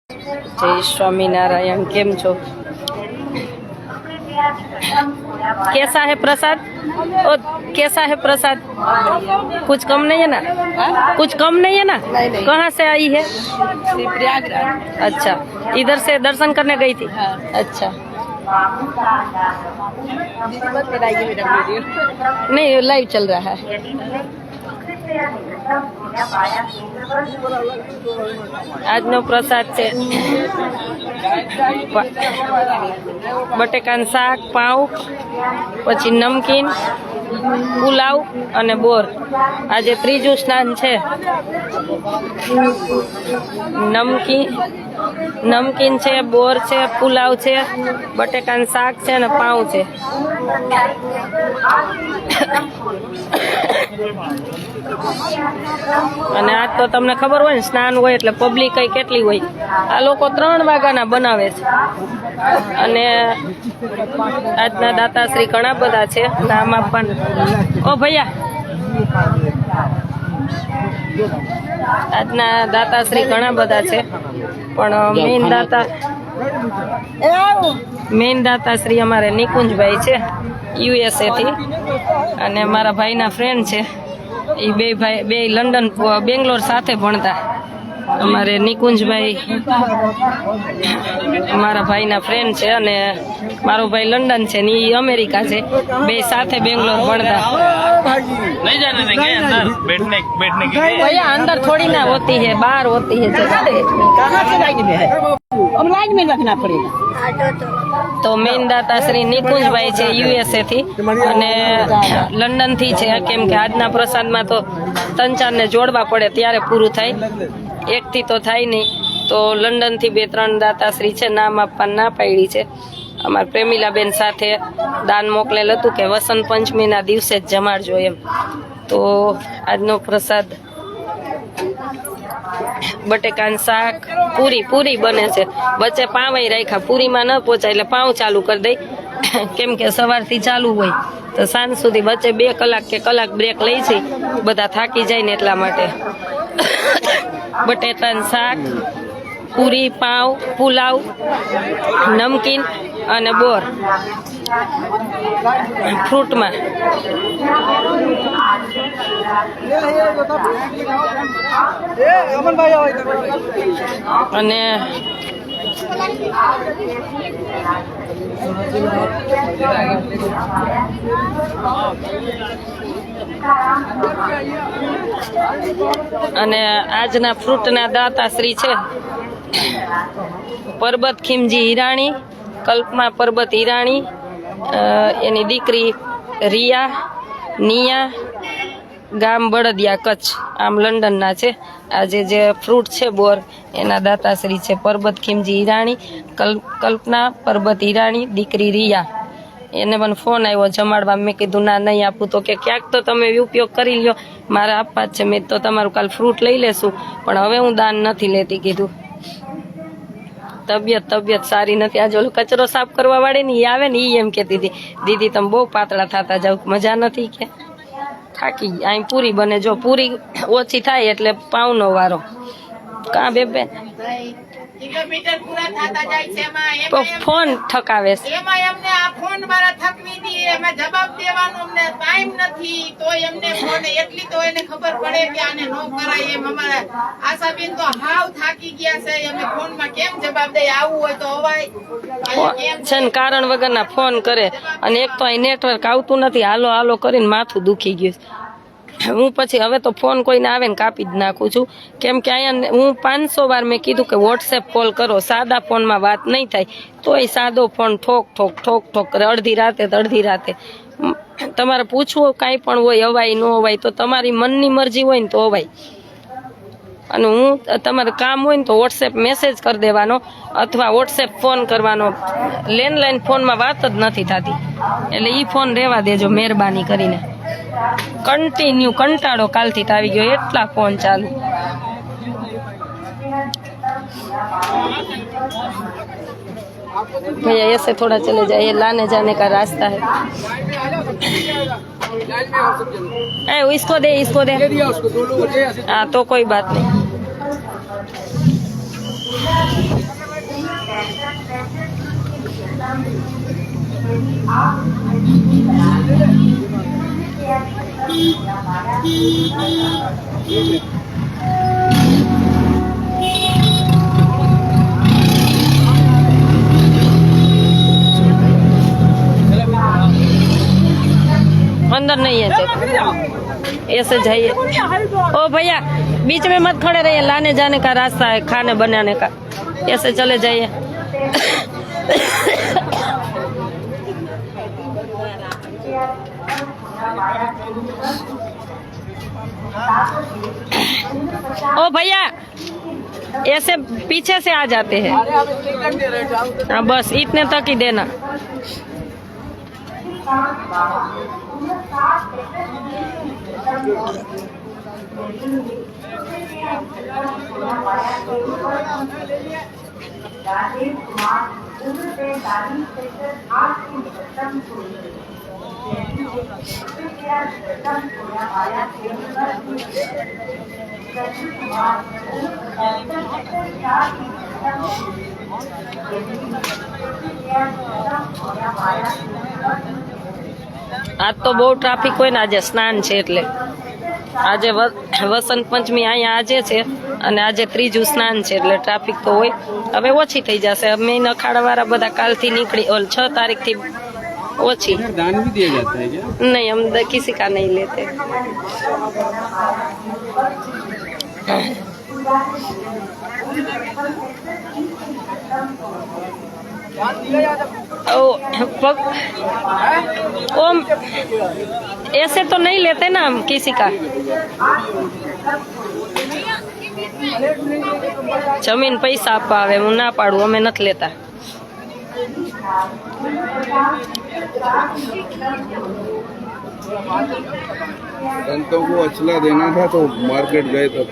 जय स्वामीनारायण। केम छो? कैसा है प्रसाद? ओ कैसा है प्रसाद? कुछ कम नहीं है ना? कुछ कम नहीं है ना? कहाँ से आई है? प्रयागराज। अच्छा, इधर से दर्शन करने गई थी। अच्छा, नहीं लाइव चल रहा है। આજનો પ્રસાદ છે બટેકાનું શાક, પાઉં, પછી નમકીન, પુલાવ અને બોર। આજે ત્રીજું સ્નાન છે। નમકીન છે, બોર છે, પુલાવ છે, બટેકાનું શાક છે અને પાઉં છે। અને આજ તો તમને ખબર હોય ને સ્નાન હોય એટલે પબ્લિક કઈ કેટલી હોય। આ લોકો 3 વાગ્યાના બનાવે છે અને આજના દાતાશ્રી ઘણા બધા છે। નામ આપવાનું। ઓ ભૈયા, આજના દાતાશ્રી ઘણા બધા છે પણ મેઇન દાતાશ્રી અમારે નિકુંજભાઈ છે USA થી અને મારા ભાઈના ફ્રેન્ડ છે। એ બે લંડન બેંગ્લોર સાથે ભણતા। અમારે નિકુંજભાઈ મારા ભાઈના ફ્રેન્ડ છે અને મારો ભાઈ લંડન છે ને એ અમેરિકા છે। બે સાથે બેંગ્લોર भणता। नहीं जाने देंगे अंदर बैठने की। भैया अंदर थोड़ी ना होती है, बाहर होती है। कहाँ से लाइन में है? अब लाइन में रखना पड़ेगा। તો મેઇન દાતાશ્રી નિકુંજભાઈ છે USA થી અને લંડન થી છે। કેમ કે આજના પ્રસાદમાં તો 3-4 ને જોડવા પડે ત્યારે પૂરું થાય, એકથી તો થાય નહીં। તો લંડન થી 2-3 દાતાશ્રી છે, નામ આપવા ના પાડી છે। અમારા પ્રેમીલાબેન સાથે દાન મોકલેલ હતું કે વસંત પંચમીના દિવસે જ જમાડજો એમ। તો આજનો પ્રસાદ બટેકાનું શાક, પૂરી બને છે। વચ્ચે પાવાઈ રાખ્યા, પૂરીમાં ન પહોંચાય એટલે પાઉં ચાલુ કરી દઈ। કેમ કે સવારથી ચાલુ હોય તો સાંજ સુધી વચ્ચે 2 કલાક કે કલાક બ્રેક લઈ છે, બધા થાકી જાય ને એટલા માટે। બટેટાનું શાક, પૂરી, પાઉં, પુલાવ, નમકીન અને બોર ફ્રૂટમાં। અને આજના ફ્રૂટના દાતાશ્રી છે પરબત ખીમજી હિરાણી, કલ્પના પરબત હિરાણી, એની દીકરી રિયા નિયા, ગામ બળદિયા કચ્છ, આમ લંડનના છે। આજે જે ફ્રૂટ છે બોર એના દાતાશ્રી છે પરબત ખીમજી હિરાણી, કલ્પના પરબત હિરાણી, દીકરી રિયા। એને મને ફોન આવ્યો જમાડવા। મેં કીધું ના નહીં આપું તો કે ક્યાંક તો તમે ઉપયોગ કરી લ્યો, મારે આપવા જ છે। મેં તો તમારું કાલ ફ્રૂટ લઈ લેશું પણ હવે હું દાન નથી લેતી કીધું। તબિયત સારી નથી। આજે ઓલો કચરો સાફ કરવા વાળી ને એ આવે ને એ એમ કહેતી હતી દીદી તમે બહુ પાતળા થતા જાવ, મજા નથી કે થાકી। અહીં પૂરી બને, જો પૂરી ઓછી થાય એટલે પાઉંનો વારો। કાં બેન કિલોમીટર પૂરા થતા જાય છે ફોન ઠકાવે છે। એમાં અમને આ ફોન વાળા થકવી દે, એમાં જવાબ દેવાનો અમને ટાઈમ નથી, તો એમને ફોન એટલી તો એને ખબર પડે કે આને નો કરાય એમ। અમારા આશાબેન તો હાવ થાકી ગયા છે, અમે ફોનમાં કેમ જવાબ દે? આવું હોય તો અવાય છે ને કારણ વગરના ફોન કરે અને એક તો અહીં નેટવર્ક આવતું નથી, હાલો કરીને માથું દુખી ગયું। હું પછી હવે તો ફોન કોઈને આવે ને કાપી જ નાખું છું। કેમ કે અહીંયા હું 500 વાર મેં કીધું કે વોટ્સએપ કોલ કરો, સાદા ફોનમાં વાત નહીં થાય। તોય સાદો ફોન ઠોક કરે, અડધી રાતે। તમારે પૂછવું કાંઈ પણ હોય, અવાય ન અવાય તો તમારી મનની મરજી હોય ને તો અવાય। અને હું તમારે કામ હોય ને તો વોટ્સએપ મેસેજ કરી દેવાનો અથવા વોટ્સએપ ફોન કરવાનો। લેન્ડલાઇન ફોનમાં વાત જ નથી થતી એટલે એ ફોન રહેવા દેજો મહેરબાની કરીને। कंटिन्यू कंटाड़ो काल थी आई गयो, एटला फोन चालू। भैया ऐसे थोड़ा चले जाइए, लाने जाने का रास्ता है। इसको दे हाँ तो कोई बात नहीं। अंदर नहीं है चेक, ऐसे जाइए। ओ भैया बीच में मत खड़े रहिए, लाने जाने का रास्ता है, खाने बनाने का, ऐसे चले जाइए। ओ भैया ऐसे पीछे से आ जाते हैं। हाँ बस इतने तक ही देना। આજ તો બહુ ટ્રાફિક હોય ને, આજે સ્નાન છે એટલે આજે વસંત પંચમી અહીંયા આજે છે અને આજે ત્રીજું સ્નાન છે એટલે ટ્રાફિક તો હોય। હવે ઓછી થઈ જશે, અમે અખાડા વાળા બધા કાલથી નીકળી 6 તારીખથી ओछी। दान भी दिया जाता है क्या? नहीं, हम किसी का नहीं लेते। ओम ऐसे तो नहीं लेते ना हम किसी का। जमीन पैसा आपवा आवे, हूँ ना पाड़ू, अमे नथ लेता। संतों को अचला देना था तो मार्केट गए थे।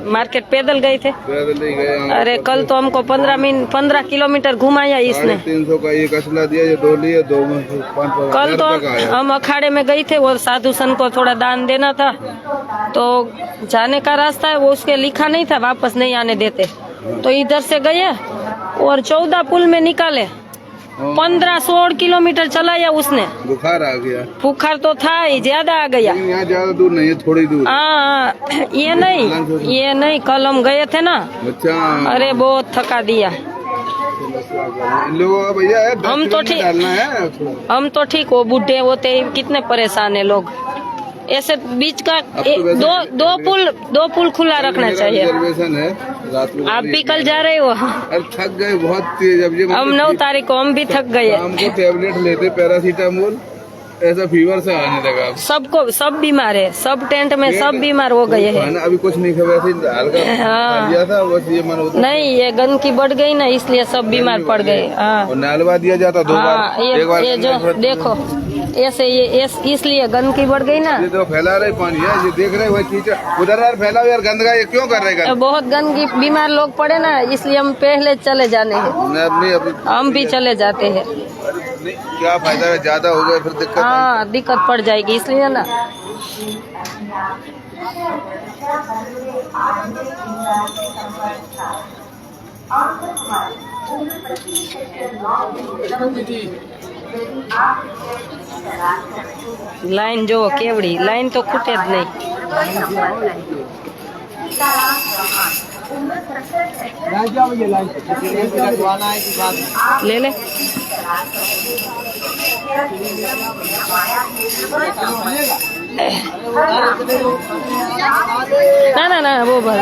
मार्केट पैदल गए थे? पैदल ही गए। अरे कल तो हमको 15 किलोमीटर घुमाया इसने। 300 का एक अचला दिया, ये 2 लिए, 2 में 5 कल तो हम अखाड़े में गए थे और साधु संत को थोड़ा दान देना था, तो जाने का रास्ता है वो उसके लिखा नहीं था, वापस नहीं आने देते, तो इधर से गए और 14 पुल में निकाले। 15-16 किलोमीटर चलाया उसने। बुखार आ गया? बुखार तो था ही, ज्यादा आ गया। यहाँ ज्यादा दूर नहीं है, थोड़ी दूर। हाँ, ये नहीं, कल हम गए थे ना। अच्छा। अरे बहुत थका दिया। भैया हम तो ठीक हो, बूढ़े होते ही कितने परेशान है लोग। ऐसे बीच का दो पुल खुला रखना चाहिए। रिजर्वेशन है रात को। आप भी कल जा रहे हो? अरे थक गए बहुत तेज। अब हम 9 तारीख को हम भी थक गए। हमको टैबलेट लेते पैरासीटामोल, ऐसा फीवर से आने लगा। सब बीमार है, सब टेंट में सब बीमार हो गए हैं। अभी कुछ नहीं खाया, हल्का दिया था बस। ये नहीं, ये गंदगी बढ़ गई ना, इसलिए सब बीमार पड़ गए। हाँ, नलवा दिया जाता 2 बार। ये जो देखो ऐसे, ये इसलिए गंदगी बढ़ गई ना। ये तो फैला रहे पानी है, ये देख रहे हो कीचड़ उधर यार फैला यार, गंदगा ये क्यों कर रहे हैं? बहुत गंदगी, बीमार लोग पड़े ना, इसलिए हम पहले चले जाने हैं। हम भी चले जाते हैं। क्या फायदा है, ज्यादा हो गए फिर दिक्कत। हाँ, दिक्कत पड़ जाएगी, इसलिए ना। लाइन जो केवड़ी, लाइन तो खूटे ज नहीं। ले ले। ना वो भाई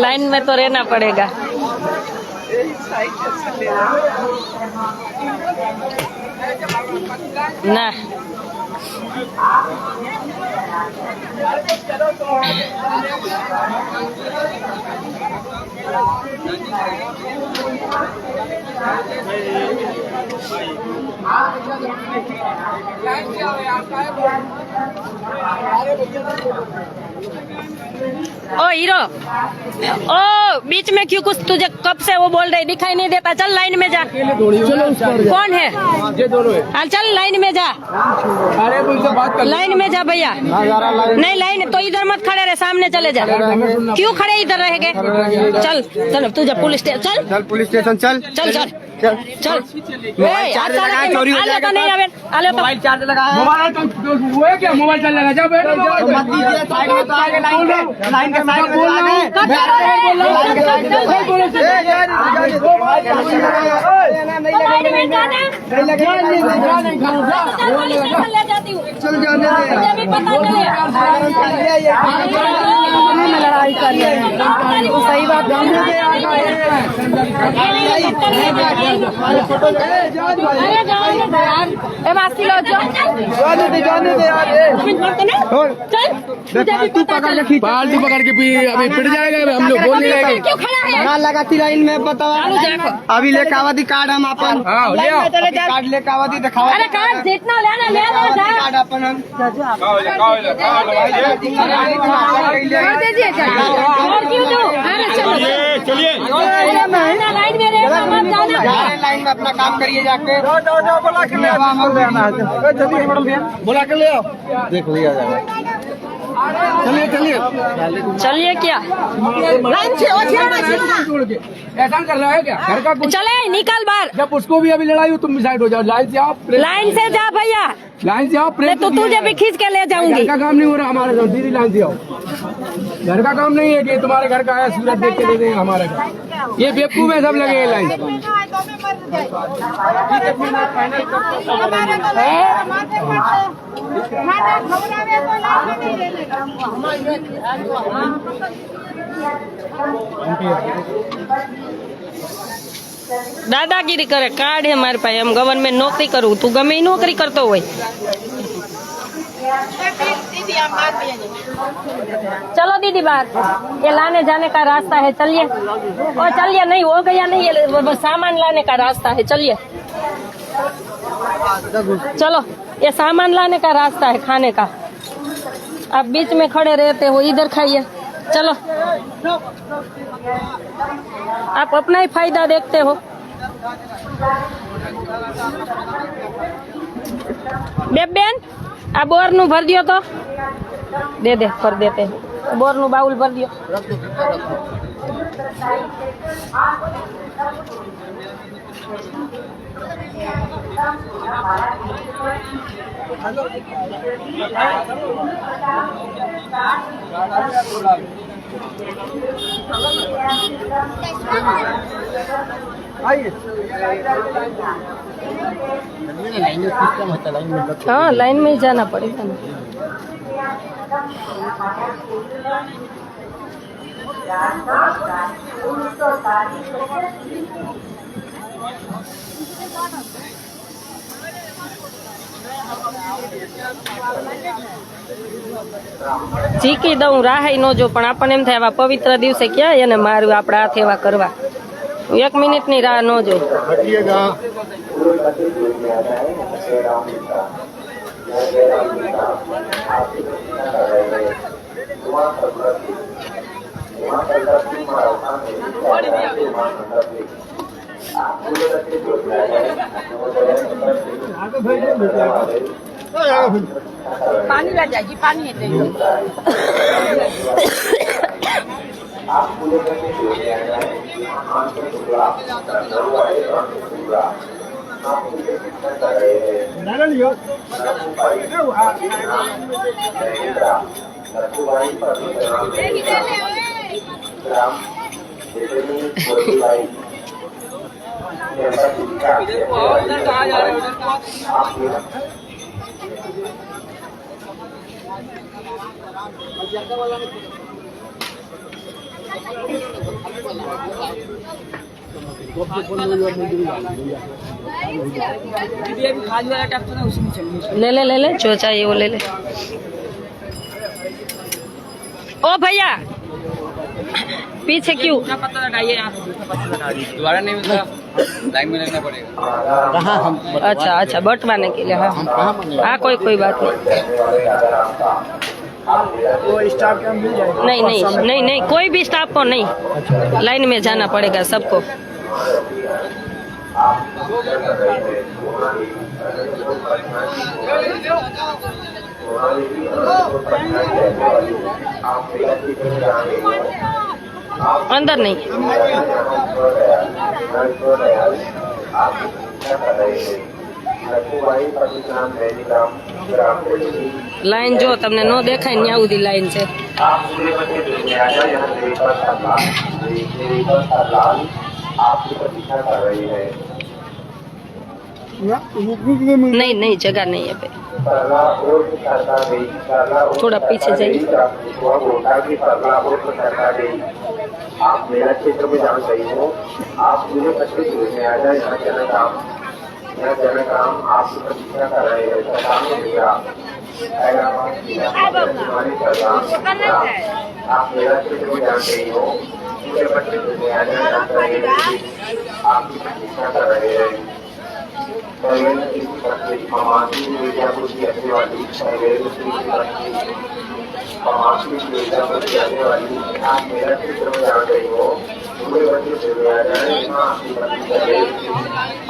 लाइन में तो रहना पड़ेगा। ना ओ हीरो, ओ बीच में क्यों? कुछ तुझे कब से वो बोल रहे दिखाई नहीं देता? चल लाइन में जा। कौन है? ये दोनों है। हाँ चल लाइन में जा, अरे उनसे बात कर। लाइन में जा भैया। नहीं लाइन तो इधर मत खड़े रहे, सामने चले जा। क्यों खड़े इधर रहेंगे? चल चल तुझे पुलिस स्टेशन चल, चल पुलिस स्टेशन चल चल चल चल चल। मोबाइल चार्ज लगा, चोरी हो जाएगा। तो नहीं आवे, आले तो मोबाइल चार्ज लगा है। मोबाइल तो वो है क्या? मोबाइल चल लगा, जा बैठो। मत दीजिए, साइड में तो आगे लाइन के साइड में लाइन के साइड में चल जाने लड़ाई कर रहे हैं, तो सही बात मासी लो जाने दे यार। तू पकड़ के खींच, बाल्टी पकड़ के पी, अभी पिट जाएगा। हम लोग बोल नहीं रहे। क्यों खड़ा है? ना लगा थी लाइन में, बताओ। अभी लेके आवादी कार्ड हम अपन कार्ड लेके आवादी दिखावा। अरे कार्ड जितना लेना ले लो जा। कार्ड अपन हम और क्यों दो? अरे चलो चलिए लाइन में रहे मत जाना। लाइन में अपना काम करिए जाके। बुला के ले आओ। देख लिया जाएगा। चलिए चलिए चलिए क्या ऐसा कर रहा है क्या? घर का कुछ चले निकल बाहर। जब उसको भी अभी लड़ाई हो, तुम भी साइड हो जाओ। लाइन से आओ, लाइन से जा भैया, लाइन से आओ। नहीं तो तुझे भी खींच के ले जाऊंगी। घर का काम नहीं हो रहा हमारे साथ। दीदी लाइन से आओ। घर का काम नहीं है कि तुम्हारे घर का है, सूरत देख के दे देंगे हमारे घर। ये बेवकूफ है, सब लगे हैं लाइन। દાદાગીરી કરે, કાર્ડ હે મારી પાસે, એમ ગવર્નમેન્ટ નોકરી કરું, તું ગમે એ નોકરી કરતો હોય। चलो दीदी बाहर, ये लाने जाने का रास्ता है, चलिए। और चलिए, नहीं हो गया नहीं, ये सामान लाने का रास्ता है, चलिए। चलो ये सामान लाने का रास्ता है, खाने का। आप बीच में खड़े रहते हो, इधर खाइए। चलो आप अपना ही फायदा देखते हो। बेन आ बोर नु भर दियो तो दे दे, कर देते हैं। बोर नु बाउल भर दियो। हाँ लाइन में ही जाना पड़ेगा ना। જીકી દઉં રાહાઈ નો જો, પણ આપણને એમ થાય આવા પવિત્ર દિવસે ક્યાં એને મારું આપણા હાથ એવા કરવા। 1 મિનિટની રાહ ન જોઈ। पानी ला जाएगी, पानी है देखो। ले ले ले ले जो चाहिए वो ले ले। ओ भैया पीछे क्यों? दोबारा नहीं मिलता, लाइन में लगना पड़ेगा। अच्छा अच्छा बंटवाने के लिए। हाँ हाँ कोई बात नहीं। नहीं नहीं कोई भी स्टाफ को नहीं, लाइन में जाना पड़ेगा सबको। अंदर नहीं। लाइन जो तमने नो देखा न्या उदी लाइन से। नहीं नहीं जगह नहीं है पे, थोड़ा पीछे जाइए। आप मेरा क्षेत्र में जान रही हो, आप मुझे 25 में आ जाए। यहाँ जनकाम आपकी प्रतीक्षा कर रहे हैं। सरकार ने दिया आप मेरा क्षेत्र में जान रही हो, मुझे 25 में आ जाए। आपकी प्रतीक्षा कर रहे हैं। आप मेरा क्षेत्र में जान रही हो, मुझे 25 में आ जाए।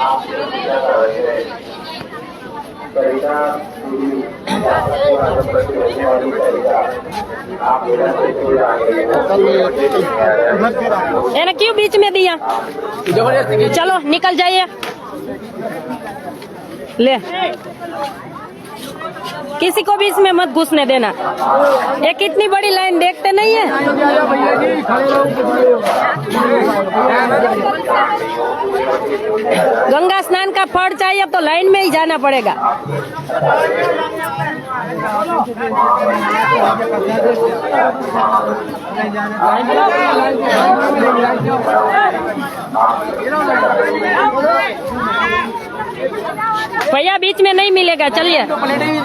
आपकी प्रतीक्षा कर रहे हैं। एने क्यों बीच में दिया? चलो निकल जाइए। ले किसी को भी इसमें मत घुसने देना। ये कितनी बड़ी लाइन देखते नहीं है? गंगा स्नान का फल चाहिए तो लाइन में ही जाना पड़ेगा। भैया बीच में नहीं मिलेगा, चलिए।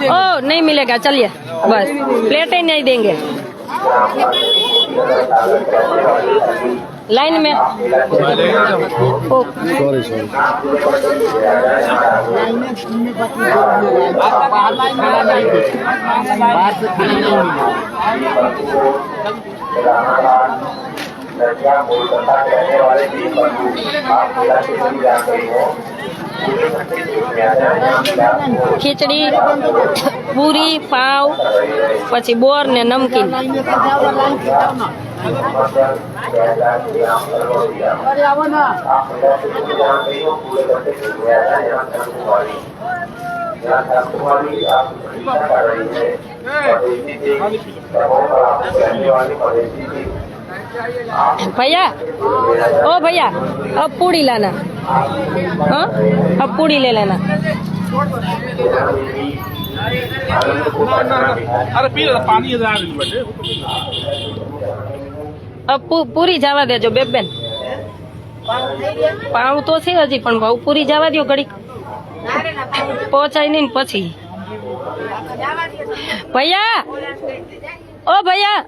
ओ नहीं मिलेगा, चलिए बस प्लेटें नहीं देंगे लाइन में। ओ खीचड़ी पूरी पाव પછી બોર ને નમકીન। भैया ओ भैया अब पूड़ी लाना। हाँ अब पूड़ी ले लेना। अरे पी पानी अब पूरी जवा देजो बेबेन। पाव तो छे हजी पण भाव पूरी जवा दो घड़ी पहुंचाई नहीं पछी। भैया ओ भैया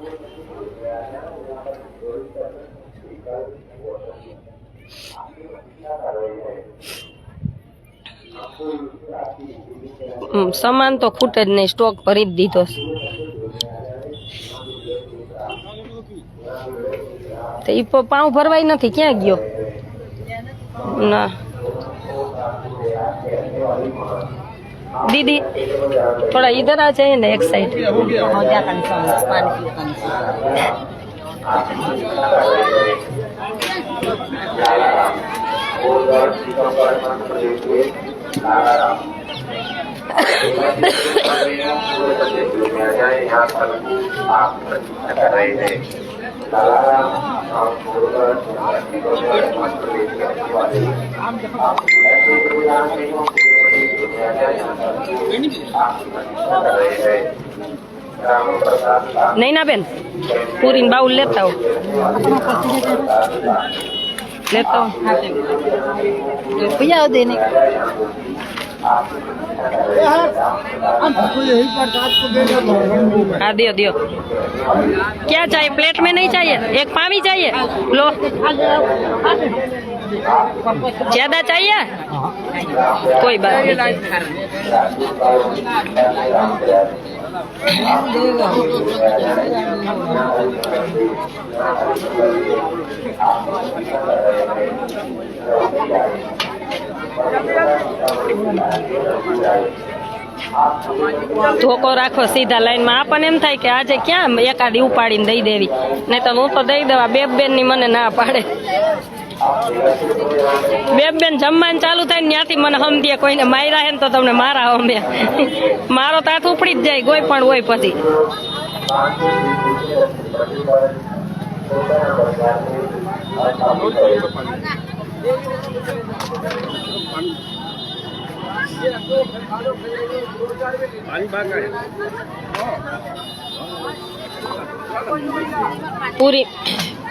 सामान तो खूटे ज नहीं, स्टॉक भरी ज दीधो। तो ई पाव भरवाई नहीं, क्या गयो ना दीदी? थोड़ा इधर आ जाए ना, एक साइड। नहीं ना बेन, पूरी बाउल लेता हो। લેતો भैया देने हाँ दियो दियो क्या चाहिए प्लेट में नहीं चाहिए एक पानी चाहिए लो ज्यादा चाहिए कोई बात नहीं ધોકો રાખો સીધા લાઈનમાં આપણને એમ થાય કે આજે ક્યાં એકાદી ઉપાડીને દઈ દેવી નહીં તો હું તો દઈ દેવા બેન ની મને ના પાડે બેન જમવાનું ચાલુ થાય ને ત્યાંથી મને સમજે કોઈને માર્યા હે ને તો તમને મારા અમે મારો તો હાથ ઉપડી જ જાય કોઈ પણ હોય પછી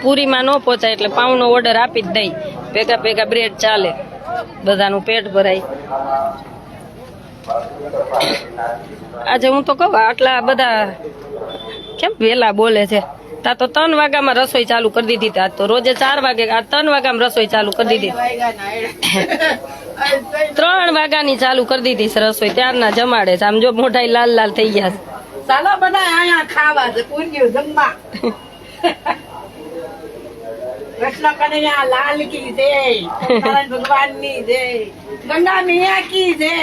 પૂરીમાં ન પહોંચાય એટલે પાઉનો ઓર્ડર આપી જ દઈ ભેગા ભેગા બ્રેડ ચાલે બધાનું પેટ ભરાય આજે હું તો કહું આટલા બધા કેમ વેલા બોલે છે તા તો 3 વાગ્યામાં રસોઈ ચાલુ કરી દીધી આજ તો રોજે 4 વાગે આ 3 વાગ્યામાં રસોઈ ચાલુ કરી દીધી 3 વાગ્યાની ચાલુ કરી દીધી છે રસોઈ ત્યારના જમાડે છે આમ જો મોઢાઈ લાલ લાલ થઈ ગયા છે ચાલો બધા અહીંયા ખાવા છે પૂંજ્યું જમવા કૃષ્ણ કનૈયા લાલ કી જય નારાયણ ભગવાન ની જય ગંગા મૈયા કી જય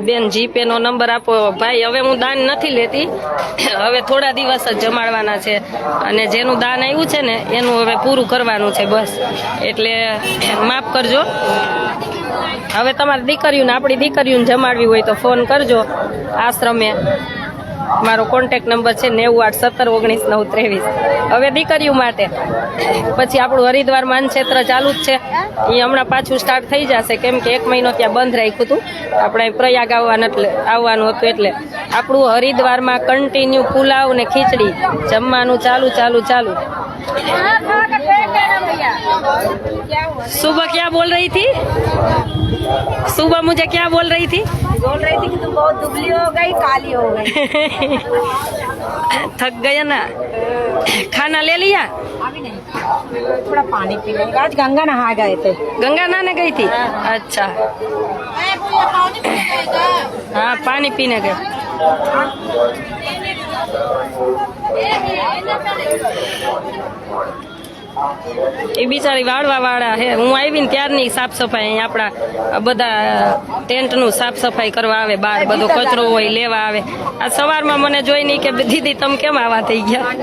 બેન જીપે નો નંબર આપો ભાઈ હવે હું દાન નથી લેતી હવે થોડા દિવસ જ જમાડવાના છે અને જેનું દાન આવ્યું છે ને એનું હવે પૂરું કરવાનું છે બસ એટલે માફ કરજો હવે તમારી દીકરીઓને આપણી દીકરીઓને જમાડવી હોય તો ફોન કરજો આશ્રમે મારો કોન્ટેક્ટ નંબર છે 98171993 હવે દીકરીઓ માટે પછી આપણું હરિદ્વાર માન ક્ષેત્ર ચાલુ જ છે એ હમણાં પાછું સ્ટાર્ટ થઈ જશે કેમ કે 1 મહિનો ત્યાં બંધ રાખ્યું હતું આપણે પ્રયાગ આવવાનું હતું એટલે આપણું હરિદ્વારમાં કન્ટિન્યુ પુલાવ ને ખીચડી જમવાનું ચાલુ सुबह क्या बोल रही थी सुबह मुझे क्या बोल रही थी कि तुम बहुत दुबली हो गई काली हो गई थक गया ना खाना ले लिया अभी नहीं थोड़ा पानी पी लेंगे आज गंगा नहा गए थे गंगा नहाने गई थी अच्छा हाँ पानी पीने गए એ બિચારી વાળવા વાળા હે હું આવી ને ત્યારની સાફ સફાઈ અહીં આપણા બધા ટેન્ટનું સાફ સફાઈ કરવા આવે બહાર બધો કચરો હોય લેવા આવે આ સવારમાં મને જોઈ નહીં કે દીદી તમે કેમ આવા થઈ ગયા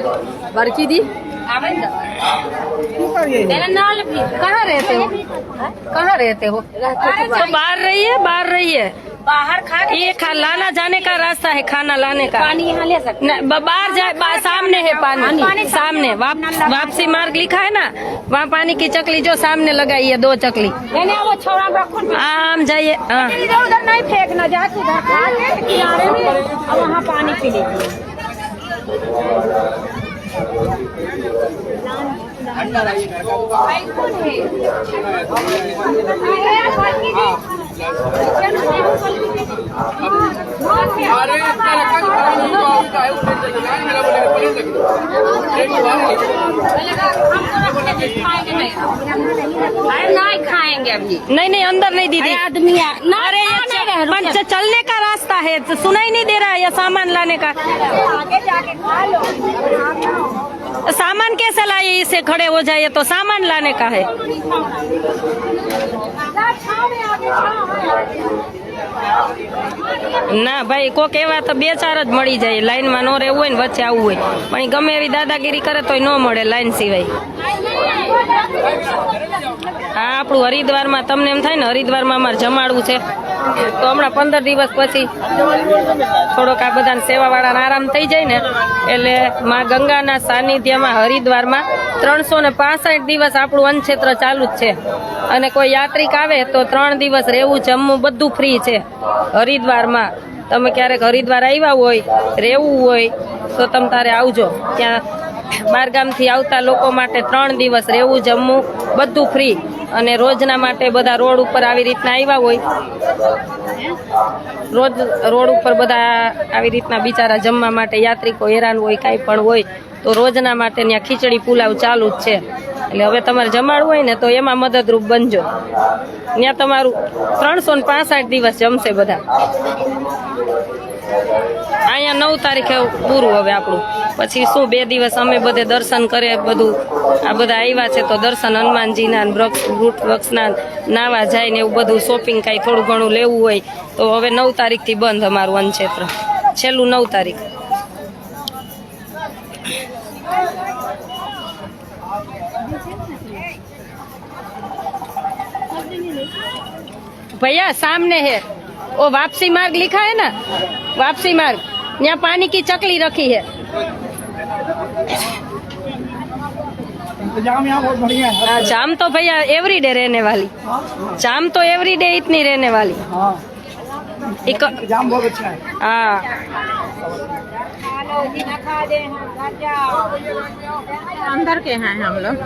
बरकी दी कहाँ रहते हो तो बाहर रहिए बाहर खा ये लाना जाने का रास्ता है खाना लाने का पानी यहाँ ले सकते बाहर जाए सामने है पानी सामने वापसी मार्ग लिखा है ना वहाँ पानी की चकली जो सामने लगाई है 2 चकली वो छोड़ा रखो आम जाइए हाँ इधर उधर नहीं फेंकना जाके उधर खा के किनारे में और वहाँ पानी पी लीजिए नहीं खाएंगे अभी नहीं अंदर नहीं दीदी आदमी अरे ये चलने का रास्ता है सुनाई नहीं दे रहा है ये सामान लाने का आगे जाके खा लो सामान कैसे लाए इसे खड़े हो जाइए तो सामान लाने का है ના ભાઈ કોક એવા તો 2-4 જ મળી જાય લાઈનમાં નો રહેવું હોય ને વચ્ચે આવવું હોય પણ ગમે એવી દાદાગીરી કરે તોય ન મળે લાઈન સિવાય હા આપણું હરિદ્વારમાં તમને એમ થાય ને હરિદ્વારમાં અમારે જમાડવું છે તો હમણાં 15 દિવસ પછી થોડોક આ બધાને સેવાવાળાને આરામ થઈ જાય ને એટલે માં ગંગાના સાનિધ્યમાં હરિદ્વારમાં 365 દિવસ આપણું અન્નક્ષેત્ર ચાલુ જ છે અને કોઈ યાત્રિક આવે તો 3 દિવસ રહેવું જમવું બધું ફ્રી છે હરિદ્વારમાં તમે ક્યારેક હરિદ્વાર આવ્યા હોય, રહેવું હોય તો તમે તારે આવજો. ત્યાં બહારગામથી આવતા લોકો માટે 3 દિવસ રહેવું, જમવું બધું ફ્રી. અને રોજના માટે બધા રોડ ઉપર આવી રીતના આવ્યા હોય, રોડ ઉપર બધા આવી રીતના બિચારા જમવા માટે યાત્રિકો હેરાન હોય, કાંઈ પણ હોય તો રોજના માટે ત્યાં ખીચડી પુલાવ ચાલુ જ છે. એટલે હવે તમારે જમાડવું હોય ને તો એમાં મદદરૂપ બનજો. ત્યાં તમારું 365 દિવસ જમશે બધા. અહીંયા 9 તારીખે પૂરું હવે આપણું. પછી શું 2 દિવસ અમે બધે દર્શન કરે, બધું આ બધા આવ્યા છે તો દર્શન હનુમાનજીના વૃક્ષના નાવા જાય ને એવું બધું શોપિંગ કાંઈ થોડું ઘણું લેવું હોય તો હવે 9 તારીખથી બંધ અમારું અન્નક્ષેત્ર, છેલ્લું 9 તારીખ. भैया सामने है वो वापसी मार्ग लिखा है ना, वापसी मार्ग, यहाँ पानी की चकली रखी है. इंतजाम यहाँ बहुत बढ़िया है. हाँ, जाम तो भैया एवरी डे रहने वाली, जाम तो एवरी डे इतनी रहने वाली. हाँ, इंतजाम बहुत अच्छा है. हाँ, अंदर के हैं हम लोग.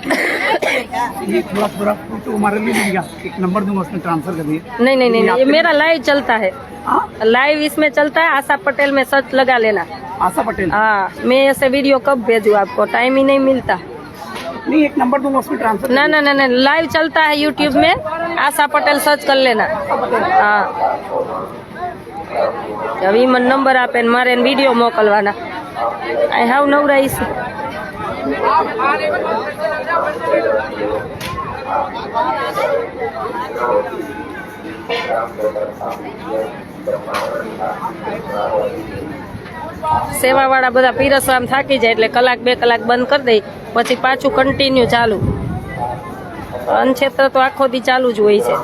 ये थोड़ा फोटो हमारे लिए मिलेगा, एक नंबर दूंगा उसमें ट्रांसफर कर दिए. नहीं नहीं नहीं, ये मेरा लाइव चलता है, लाइव इसमें चलता है. आशा पटेल में सर्च लगा लेना. आशा पटेल. हाँ, मैं ऐसे वीडियो कब भेजूँ आपको, टाइम ही नहीं मिलता. नहीं, एक नंबर दूंगा उसमें ट्रांसफर. ना ना ना ना, लाइव चलता है यूट्यूब में, आशा पटेल सर्च कर लेना. हाँ, હવે મને નંબર આપે ને મારે વિડીયો મોકલવાના. આઈ હાવ નવરાઈ છે. સેવાવાળા બધા પીરસવામાં થાકી જાય એટલે 1-2 કલાક બંધ કરી દઈ, પછી પાછું કન્ટિન્યુ ચાલુ. અન્નક્ષેત્ર તો આખો દી ચાલુ જ હોય છે.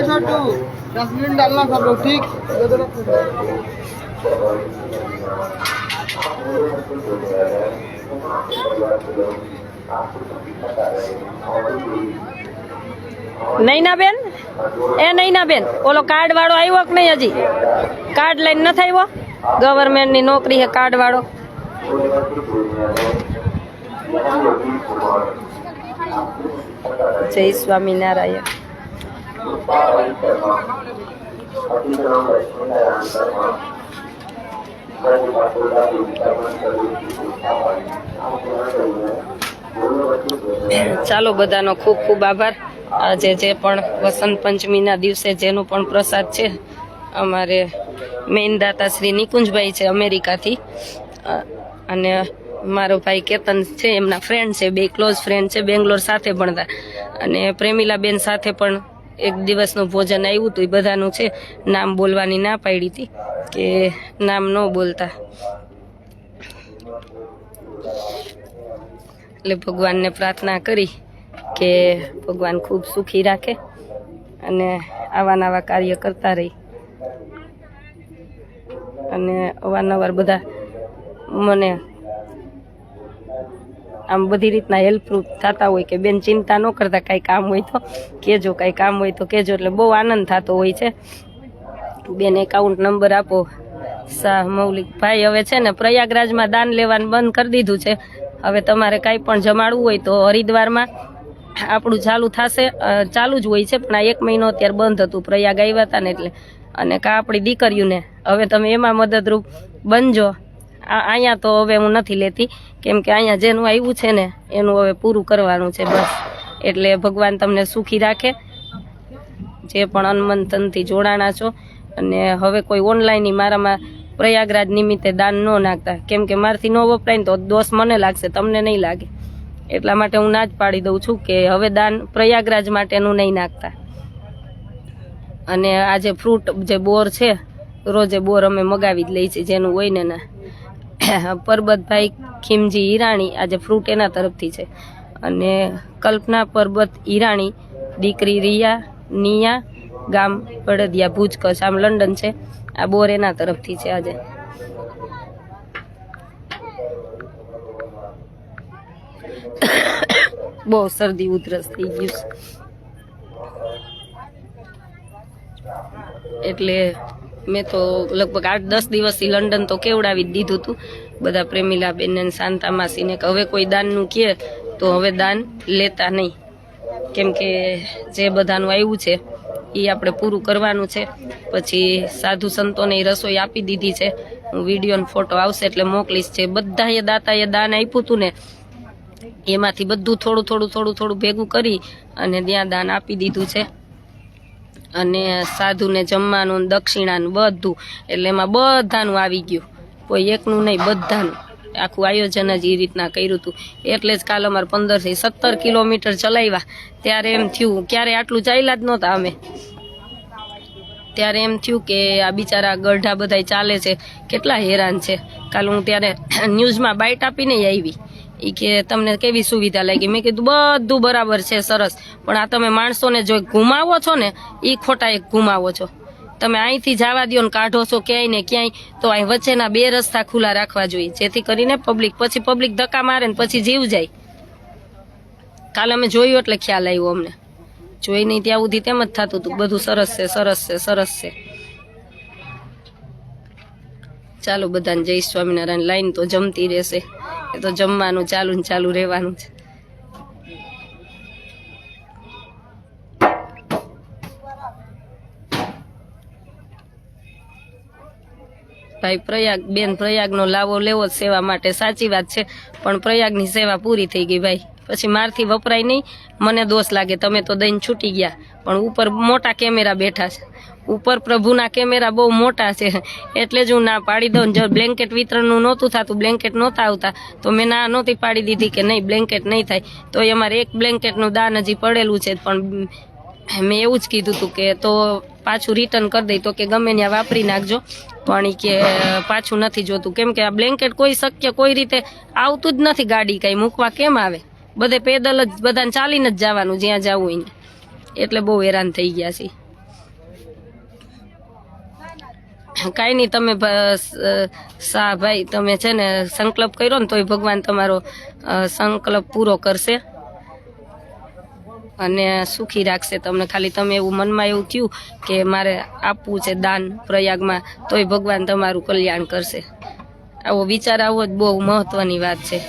छोटू 10 मिनट डालना सब लोग, ठीक? નૈનાબેન, એ નૈનાબેન, ઓલો કાર્ડ વાળો આવ્યો કે નહીં? હજી કાર્ડ લઈને નથી આવ્યો? ગવર્મેન્ટની નોકરી છે કાર્ડ વાળો. જય સ્વામિનારાયણ. ચાલો, બધાનો ખૂબ ખૂબ આભાર. આજે જે પણ વસંત પંચમીના દિવસે જેનું પણ પ્રસાદ છે, અમારે મેઇન દાતા શ્રી નિકુંજભાઈ છે અમેરિકાથી, અને મારો ભાઈ કેતન છે, એમના ફ્રેન્ડ છે, 2 ક્લોઝ ફ્રેન્ડ છે, બેંગ્લોર સાથે ભણતા. અને પ્રેમિલાબેન સાથે પણ એક દિવસનું ભોજન આવ્યું હતું. એ બધાનું છે, નામ બોલવાની ના પાડી હતી કે નામ ન બોલતા. એટલે ભગવાનને પ્રાર્થના કરી કે ભગવાન ખૂબ સુખી રાખે અને આવા નવા કાર્ય કરતા રહી. અને અવારનવાર બધા મને આમ બધી રીતના હેલ્પફુલ થતા હોય કે બેન ચિંતા ન કરતા, કાંઈ કામ હોય તો કહેજો, કાંઈ કામ હોય તો કહેજો. એટલે બહુ આનંદ થતો હોય છે. બેન એકાઉન્ટ નંબર આપો. શાહ મૌલિક ભાઈ હવે છે ને પ્રયાગરાજમાં દાન લેવાનું બંધ કરી દીધું છે. હવે તમારે કાંઈ પણ જમાડવું હોય તો હરિદ્વારમાં આપણું ચાલુ થશે, ચાલુ જ હોય છે, પણ આ 1 મહિનો અત્યારે બંધ હતું, પ્રયાગ આવ્યા હતા ને એટલે. અને કા આપણી દીકરીઓને હવે તમે એમાં મદદરૂપ બનજો. અહીંયા તો હવે હું નથી લેતી, કેમ કે અહીંયા જેનું આવ્યું છે ને એનું હવે પૂરું કરવાનું છે બસ. એટલે ભગવાન તમને સુખી રાખે, જે પણ અનમન તનથી જોડાણા છો. અને હવે કોઈ ઓનલાઈન મારામાં પ્રયાગરાજ નિમિત્તે દાન ન નાખતા, કેમ કે મારથી ન વપરાય ને તો દોષ મને લાગશે, તમને નહીં લાગે. એટલા માટે હું ના જ પાડી દઉં છું કે હવે દાન પ્રયાગરાજ માટેનું નહીં નાખતા. અને આ જે ફ્રૂટ જે બોર છે, રોજે બોર અમે મગાવી જ લઈ છીએ જેનું હોય ને ના. પરબતભાઈ ખીમજી ઈરાણી, આજે ફ્રૂટ એના તરફથી છે. અને કલ્પના પરબત ઈરાણી, દીકરી રિયા, નિયા ગામ બળદિયા ભુજ કચ્છ. આમ લંડન છે, આ બોર એના તરફથી છે. આજે બહુ શરદી ઉધરસ થઈ ગયું છે, એટલે મેં તો લગભગ 8-10 દિવસથી લંડન તો કેવડાવી જ દીધું હતું બધા પ્રેમીલાબેન ને શાંતા માસીને કે હવે કોઈ દાનનું કહે તો હવે દાન લેતા નહીં, કેમ કે જે બધાનું આવ્યું છે એ આપણે પૂરું કરવાનું છે. પછી સાધુ સંતોને રસોઈ આપી દીધી છે, હું વિડીયો ફોટો આવશે એટલે મોકલીશ. છે બધાએ દાતાએ દાન આપ્યું હતું ને એમાંથી બધું થોડું ભેગું કરી અને ત્યાં દાન આપી દીધું છે. અને સાધુને જમવાનું દક્ષિણાનું બધું, એટલે એમાં બધાનું આવી ગયું, કોઈ એકનું નહીં, બધાનું આખું આયોજન જ એ રીતના કર્યું હતું. એટલે જ કાલ અમારે 15 થી 17 કિલોમીટર ચલાવ્યા. ત્યારે એમ થયું, ક્યારે આટલું ચાલ્યા જ નહોતા અમે, ત્યારે એમ થયું કે આ બિચારા ગઢા બધા ચાલે છે કેટલા હેરાન છે. કાલ હું ત્યારે ન્યૂઝમાં બાઇટ આપીને આવી, એ કે તમને કેવી સુવિધા લાગી? મેં કીધું બધું બરાબર છે, સરસ, પણ આ તમે માણસોને જો ઘુમાવો છો ને એ ખોટા એક ઘુમાવો છો. તમે અહીંથી જવા દો ને કાઢો છો ક્યાંય ને ક્યાંય, તો અહીં વચ્ચેના 2 રસ્તા ખુલ્લા રાખવા જોઈએ, જેથી કરીને પછી પબ્લિક ધક્કા મારે ને પછી જીવ જાય. કાલે અમે જોયું એટલે ખ્યાલ આવ્યો અમને, જોઈ નહીં ત્યાં સુધી તેમ જ થતું હતું બધું સરસ છે, સરસ છે, સરસ છે. ચાલો બધાને જય સ્વામિનારાયણ. લાઈન તો જમતી રહેશે, એ તો જમવાનું ચાલુ રહેવાનું છે. ભાઈ પ્રયાગનો લાવો લેવો જ સેવા માટે, સાચી વાત છે, પણ પ્રયાગની સેવા પૂરી થઈ ગઈ ભાઈ, પછી મારથી વપરાય નહીં. મને દોષ લાગે, તમે તો દઈને છૂટી ગયા, પણ ઉપર મોટા કેમેરા બેઠા છે, ઉપર પ્રભુના કેમેરા બહુ મોટા છે, એટલે જ હું ના પાડી દઉં. જો બ્લેન્કેટ વિતરણનું નહોતું થતું, બ્લેન્કેટ નહોતા આવતા, તો મેં ના નહોતી પાડી દીધી કે નહીં બ્લેન્કેટ નહીં થાય. તો એ અમારે એક બ્લેન્કેટનું દાન હજી પડેલું છે, પણ મેં એવું જ કીધું હતું કે તો પાછું રિટર્ન કરી દઈ, તો કે ગમે ત્યાં વાપરી નાખજો, પણ કે પાછું નથી જોતું, કેમ કે આ બ્લેન્કેટ કોઈ રીતે આવતું જ નથી. ગાડી કઈ મૂકવા કેમ આવે? બધે પેદલ જ બધાને ચાલીને જ જવાનું જ્યાં જવું હોય ને, એટલે બહુ હેરાન થઈ ગયા છે. કાંઈ નહીં, તમે શાહ ભાઈ તમે છે ને સંકલ્પ કર્યો ને તોય ભગવાન તમારો સંકલ્પ પૂરો કરશે અને સુખી રાખશે તમને. ખાલી તમે એવું મનમાં એવું થયું કે મારે આપવું છે દાન પ્રયાગમાં, તોય ભગવાન તમારું કલ્યાણ કરશે. આવો વિચાર આવો જ બહુ મહત્વની વાત છે.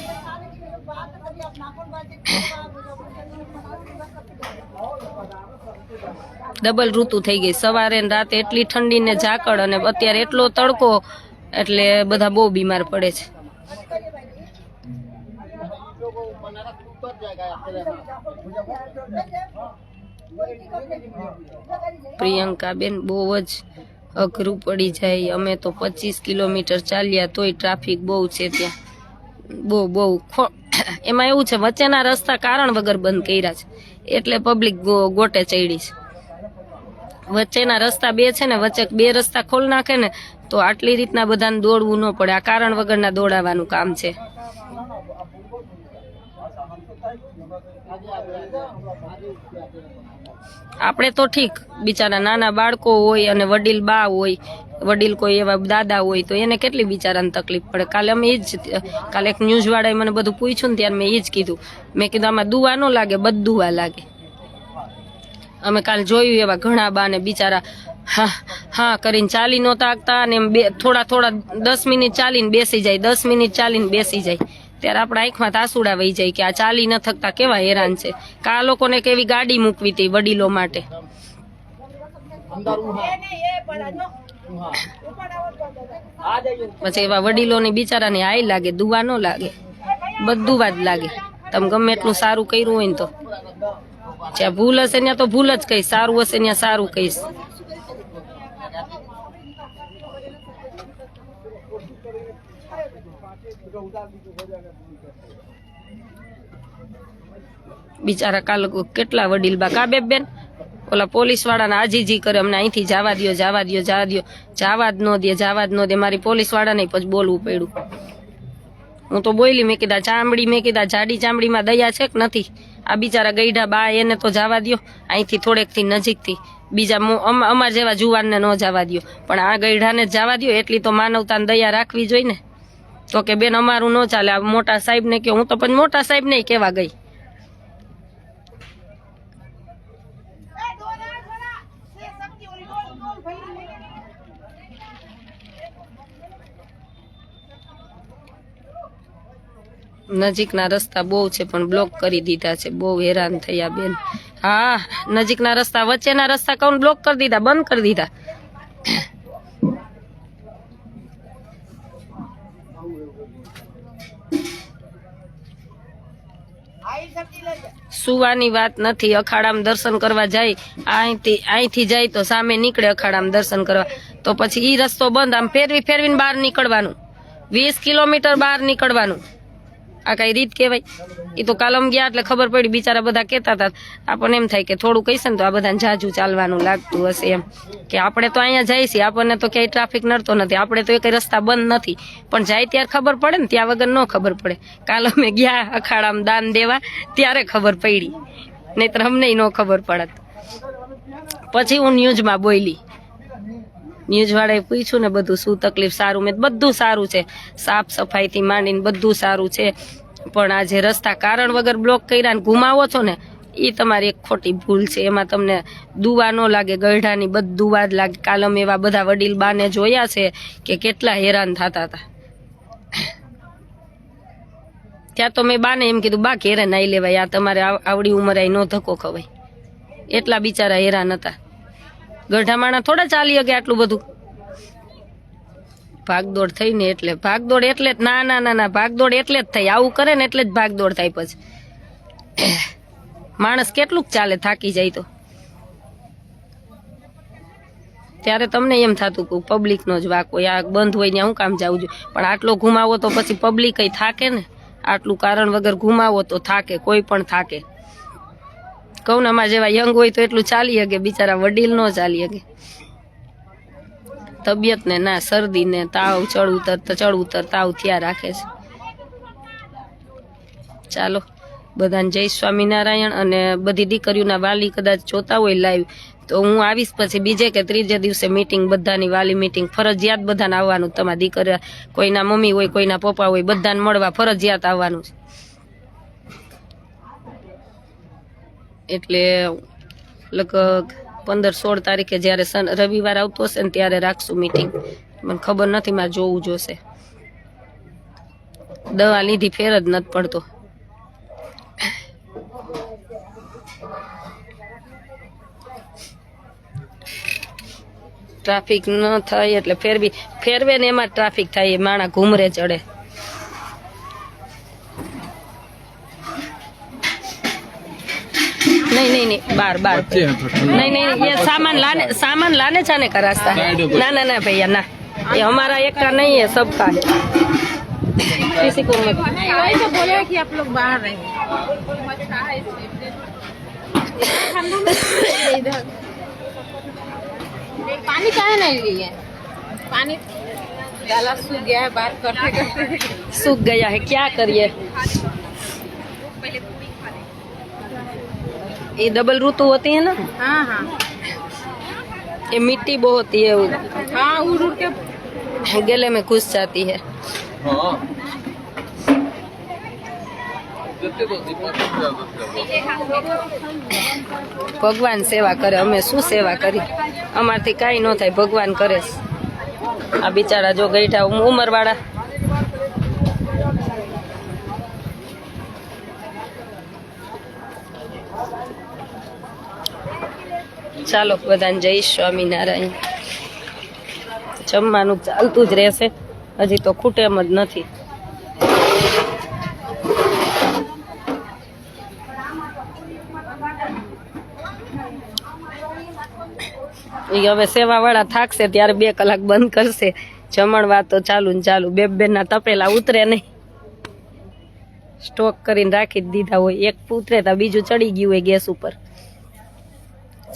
ડબલ ઋતુ થઈ ગઈ, સવારે ને રાતે એટલી ઠંડી ને ઝાકળ, અને અત્યારે એટલો તડકો, એટલે બધા બહુ બીમાર પડે છે. પ્રિયંકા બેન બહુ જ અઘરું પડી જાય. અમે તો 25 કિલોમીટર ચાલ્યા તોય ટ્રાફિક બહુ છે ત્યાં, બહુ. એમાં એવું છે વચ્ચેના રસ્તા કારણ વગર બંધ કર્યા છે, એટલે પબ્લિક ગોટે ચડી છે. વચ્ચેના રસ્તા 2 છે ને, વચ્ચે 2 રસ્તા ખોલ નાખે ને તો આટલી રીતના બધાને દોડવું ન પડે. આ કારણ વગરના દોડાવાનું કામ છે. આપણે તો ઠીક, બિચારા નાના બાળકો હોય અને વડીલ બા હોય, વડીલ કોઈ એવા દાદા હોય તો એને કેટલી બિચારાને તકલીફ પડે. કાલે એક ન્યૂઝ વાળાએ મને બધું પૂછ્યું ને ત્યારે મેં એ જ કીધું, મેં કીધું આમાં દુવા ન લાગે, બદુવા લાગે. અમે કાલે જોયું એવા ઘણા બા ને બિચારા હા કરીને ચાલી નહોતા આગતા, અને એમ થોડા 10 મિનિટ ચાલીને બેસી જાય, 10 મિનિટ ચાલીને બેસી જાય, ત્યારે આપણા આંખમાં આંસુડા વહી જાય કે આ ચાલી ન થકતા કેવા હેરાન છે. કે આ લોકોને કેવી ગાડી મૂકવી હતી વડીલો માટે. પછી એવા વડીલોની બિચારાને હાય લાગે, દુવા ન લાગે, બધું જ લાગે. તમે ગમે એટલું સારું કર્યું હોય ને તો જ્યાં ભૂલ હશે ત્યાં તો ભૂલ જ કહીશ, સારું હશે ત્યાં સારું કહીશ. બિચારા કાલ કેટલા વડીલ બા કાબે બેન ઓલા પોલીસ વાળાને આજીજી કરે, અમને અહીંથી જવા દો, જવા જ ન દે. મારી પોલીસ વાળાને પછી બોલવું પડ્યું. હું તો બોલી, મેં કીધા ચામડી, મેં કીધા જાડી ચામડીમાં દયા છે કે નથી? આ બિચારા ગઈઢા બા એને તો જવા દ્યો, અહીંથી થોડેકથી નજીકથી, બીજા અમાર જેવા જુવાનને ન જવા દ્યો, પણ આ ગઈઢાને જ જવા દ્યો. એટલી તો માનવતાને દયા રાખવી જોઈએ ને. તો કે બેન અમારું ન ચાલે, આ મોટા સાહેબને કહો. હું તો પછી મોટા સાહેબને કહેવા ગઈ. નજીકના રસ્તા બહુ છે પણ બ્લોક કરી દીધા છે. બહુ હેરાન થયા બેન. હા, નજીકના રસ્તા, વચ્ચેના રસ્તા કોણ બ્લોક કરી દીધા, બંધ કરી દીધા. સુવાની વાત નથી. અખાડામાં દર્શન કરવા જાય, અહીંથી જાય તો સામે નીકળે અખાડામાં દર્શન કરવા, તો પછી ઈ રસ્તો બંધ. આમ ફેરવીને બહાર નીકળવાનું, 20 કિલોમીટર બહાર નીકળવાનું. આ કઈ રીત કહેવાય? એ તો કાલમ ગયા એટલે ખબર પડી. બિચારા બધા કહેતા હતા. આપણને એમ થાય કે થોડું કહીશે ને તો આ બધાને જાજુ ચાલવાનું લાગતું હશે એમ, કે આપણે તો અહીંયા જાય છીએ, આપણને તો ક્યાંય ટ્રાફિક નડતો નથી, આપણે તો એક રસ્તા બંધ નથી. પણ જાય ત્યારે ખબર પડે ને, ત્યાં વગર ન ખબર પડે. કાલ અમે ગયા અખાડામાં દાન દેવા ત્યારે ખબર પડી, નહીતર અમને ન ખબર પડત. પછી હું ન્યૂઝમાં બોલી, ન્યૂઝ વાળાએ પૂછ્યું ને બધું શું તકલીફ. સારું, મેં બધું સારું છે, સાફ સફાઈથી માંડીને બધું સારું છે. પણ આ જે રસ્તા કારણ વગર બ્લોક કર્યા ને ઘુમાવો છો ને, એ તમારી એક ખોટી ભૂલ છે. એમાં તમને દુવા ન લાગે, ગઈઢાની બધી દુવા જ લાગે. કાલમ એવા બધા વડીલ બાને જોયા છે કે કેટલા હેરાન થતા હતા. ત્યાં તો મેં બાને એમ કીધું, બા ઘેરે નાઈ લેવાય, આ તમારે આવડી ઉંમરે નો ધક્કો ખવાય. એટલા બિચારા હેરાન હતા. ગઢા માણા થોડા ચાલી શકે આટલું બધું. ભાગદોડ થઈ ને એટલે ભાગદોડ એટલે જ ના ભાગદોડ એટલે જ થાય. આવું કરે ને એટલે જ ભાગદોડ થાય. પછી માણસ કેટલુંક ચાલે, થાકી જાય તો. ત્યારે તમને એમ થતું કે પબ્લિક નો જ વાક હોય, આ બંધ હોય ને હું કામ જવું જોઈએ. પણ આટલો ઘુમાવો તો પછી પબ્લિક થાકે ને. આટલું કારણ વગર ઘુમાવો તો થાકે, કોઈ પણ થાકે. કહું ને, અમારા જેવા યંગ હોય તો એટલું ચાલી શકે, બિચારા વડીલ નો ચાલી શકે. તબિયત ને ના, શરદી ને તાવ, ચડ ઉતર તાવ થયા રાખે છે. ચાલો, બધાને જય સ્વામિનારાયણ. અને બધી દીકરીઓના વાલી કદાચ જોતા હોય લાઈવ, તો હું આવીશ પછી બીજે કે ત્રીજે દિવસે મીટિંગ, બધાની વાલી મીટિંગ ફરજિયાત બધાને આવવાનું. તમારા દીકરા, કોઈના મમ્મી હોય, કોઈના પપ્પા હોય, બધાને મળવા ફરજિયાત આવવાનું છે. એટલે લગભગ 15-16 તારીખે જયારે રવિવાર આવતો હશે ને ત્યારે રાખશું મીટિંગ. મને ખબર નથી, મારે જોવું જોશે. દવા લીધી ફેર જ નથી પડતો. ટ્રાફિક ન થાય એટલે ફેરવે ને એમાં ટ્રાફિક થાય, માણા ઘૂમરે ચડે. नहीं बार नहीं ये सामान लाने जाने का रास्ता है। ना भैया ना, ये हमारा एक का नहीं है, सबका है, किसी को मत। वही तो बोले कि आप लोग बाहर रहेंगे। पानी काहे नहीं लिए? पानी गला सूख गया है, बात करते करते सूख गया है, क्या करिए। ये डबल ऋतु होती है ना। हाँ हाँ, ये मिट्टी बहुत होती है, हाँ उड़ उड़ के गले में घुस जाती है। भगवान सेवा करे, अमे शू सेवा करी, अमारथी काई न थाय, भगवान करे। आ बिचारा जो गईठा उमर वाला ચાલો બધાને જય સ્વામિનારાયણ. જમવાનું ચાલતું જ રહેશે, હજી તો ખૂટે એમ જ નથી. હવે સેવા વાળા થાકશે ત્યારે 2 કલાક બંધ કરશે. જમણવાર તો ચાલુ ને ચાલુ, બે ના તપેલા ઉતરે નહીં, સ્ટોક કરીને રાખી જ દીધા હોય. એક ઉતરે તો બીજું ચડી ગયું હોય ગેસ ઉપર.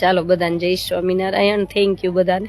ચાલો બધાને જય સ્વામિનારાયણ. થેન્ક યુ બધાને.